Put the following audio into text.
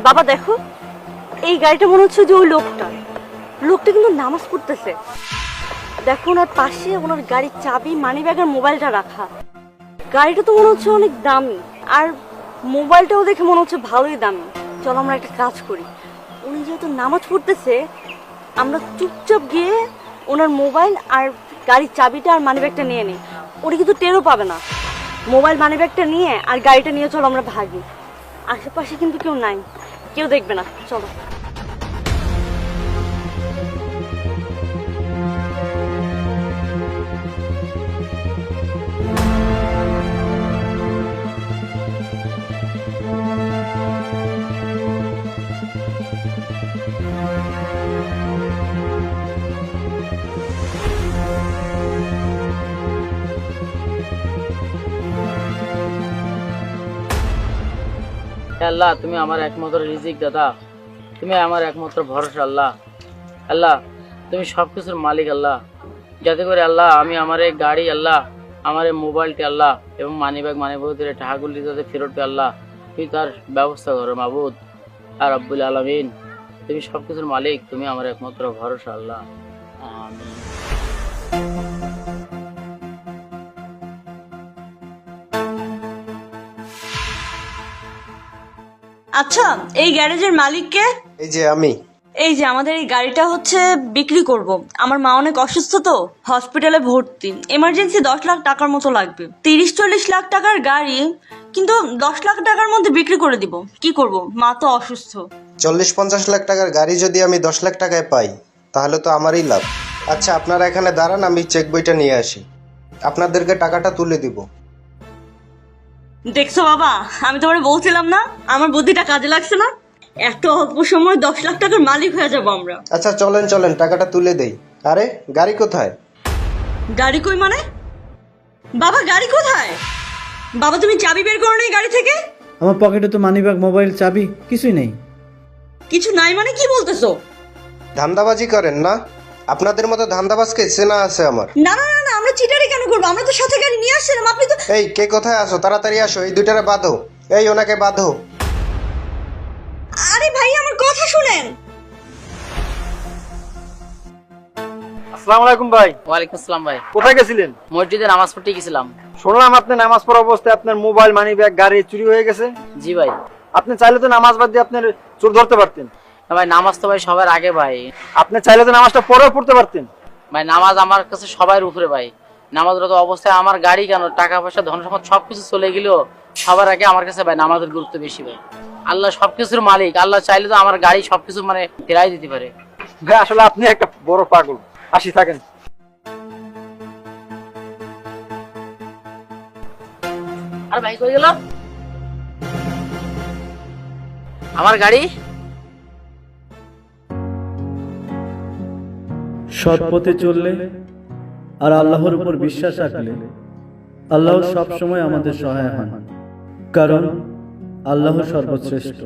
বাবা দেখো, এই গাড়িটা মনে হচ্ছে যে ওই লোকটা কিন্তু নামাজ পড়তেছে। দেখো ওনার পাশে ওনার গাড়ির চাবি, মানিব্যাগ আর মোবাইলটা রাখা। গাড়িটা তো মনে হচ্ছে অনেক দামি, আর মোবাইলটাও দেখে মনে হচ্ছে ভালোই দামি। চলো আমরা একটা কাজ করি, উনি যেহেতু নামাজ পড়তেছে, আমরা চুপচাপ গিয়ে ওনার মোবাইল আর গাড়ির চাবিটা আর মানিব্যাগটা নিয়ে নিই। উনি কিন্তু টেরও পাবে না। মোবাইল মানিব্যাগটা নিয়ে আর গাড়িটা নিয়ে চলো আমরা ভাগি। আশেপাশে কিন্তু কেউ নাই, কেউ দেখবে না, চলো। আল্লাহ তুমি আমার একমাত্র রিজিক দাদা, তুমি আমার একমাত্র ভরসা। আল্লাহ আল্লাহ তুমি সবকিছুর মালিক। আল্লাহ যাতে করে আল্লাহ আমি আমার এই গাড়ি, আল্লাহ আমার এই মোবাইলটি, আল্লাহ এবং মানিব্যাগ মানিব্যাগের টাকাগুলি যাতে ফেরত পেয়ে, আল্লাহ তুই তার ব্যবস্থা করো মাবুদ। আর রব্বুল আলামিন তুমি সবকিছুর মালিক, তুমি আমার একমাত্র ভরসা। আল্লাহ আমিন। আচ্ছা, এই গ্যারেজের মালিক কে? এই যে আমি। এই যে আমাদের এই গাড়িটা হচ্ছে বিক্রি করব। আমার মা অনেক অসুস্থ তো, হসপিটালে ভর্তি, এমার্জেন্সি 10 লাখ টাকার মতো লাগবে। 30-40 লাখ টাকার গাড়ি, কিন্তু 10 লাখ টাকার মধ্যে বিক্রি করে দিব। কি করব, মা তো অসুস্থ। 40-50 লাখ টাকার গাড়ি যদি আমি 10 লাখ টাকায় পাই, তাহলে তো আমারই লাভ। আচ্ছা আপনারা এখানে দাঁড়ান, আমি চেক বইটা নিয়ে আসি, আপনাদেরকে টাকাটা তুলে দিব। দেখছো বাবা, আমি তোমারে বলছিলাম না আমার বুদ্ধিটা কাজে লাগছে না? এত অল্প সময় 10 লাখ টাকার মালিক হয়ে যাবো আমরা। আচ্ছা চলেন চলেন, টাকাটা তুলে দেই। আরে গাড়ি কোথায়? গাড়ি কই মানে? বাবা গাড়ি কোথায়? বাবা তুমি চাবি বের করো নি গাড়ি থেকে? আমার পকেটে তো মানিব্যাগ, মোবাইল, চাবি কিছুই নেই। কিছু নাই মানে কি বলতেছো? ধান্দাবাজি করেন না? আপনাদের মতো ধান্দাবাজকে চেনা আছে আমার। না না না না, আমরা চিটারি কেন করবো? আমরা তো সাথে গাড়ি নিয়ে আসছিলাম, আপনি তো। এই কে কোথায় আসো? তাড়াতাড়ি আসো, এই দুইটারে বাঁধো। এই ওনাকে বাঁধো। আরে ভাই আমার কথা শুনেন। আসসালামু আলাইকুম ভাই। ওয়ালাইকুম আসসালাম ভাই। কোথায় গেছিলেন? মসজিদে নামাজ পড়তে গেছিলাম। শুনলাম আপনি নামাজ পড়া অবস্থায় আপনার মোবাইল, মানি ব্যাগ, গাড়ি চুরি হয়ে গেছে। জি ভাই। আপনি চাইলে তো নামাজ বাদ দিয়ে আপনার চোর ধরতে পারতেন। না ভাই, নামাজ তো ভাই সবার আগে ভাই। আপনি চাইলে তো নামাজটা পরেও পড়তে পারতেন। ভাই নামাজ আমার কাছে সবার উপরে ভাই। নামাজরত অবস্থায় আমার গাড়ি কেন, টাকা পয়সা, ধন সম্পদ সবকিছু চলে গেলেও সবার আগে আমার কাছে ভাই নামাজের গুরুত্ব বেশি ভাই। আল্লাহ সবকিছুর মালিক, আল্লাহ চাইলে তো আমার গাড়ি সবকিছু মানে ফেরাই দিতে পারে। ভাই আসলে আপনি একটা বড় পাগল। আসি থাকেন। আর ভাই কই গেল আমার গাড়ি? সৎ পথে চললে আর আল্লাহর উপর বিশ্বাস রাখলে আল্লাহ সব সময় আমাদের সহায় হন, কারণ আল্লাহ সর্বশ্রেষ্ঠ।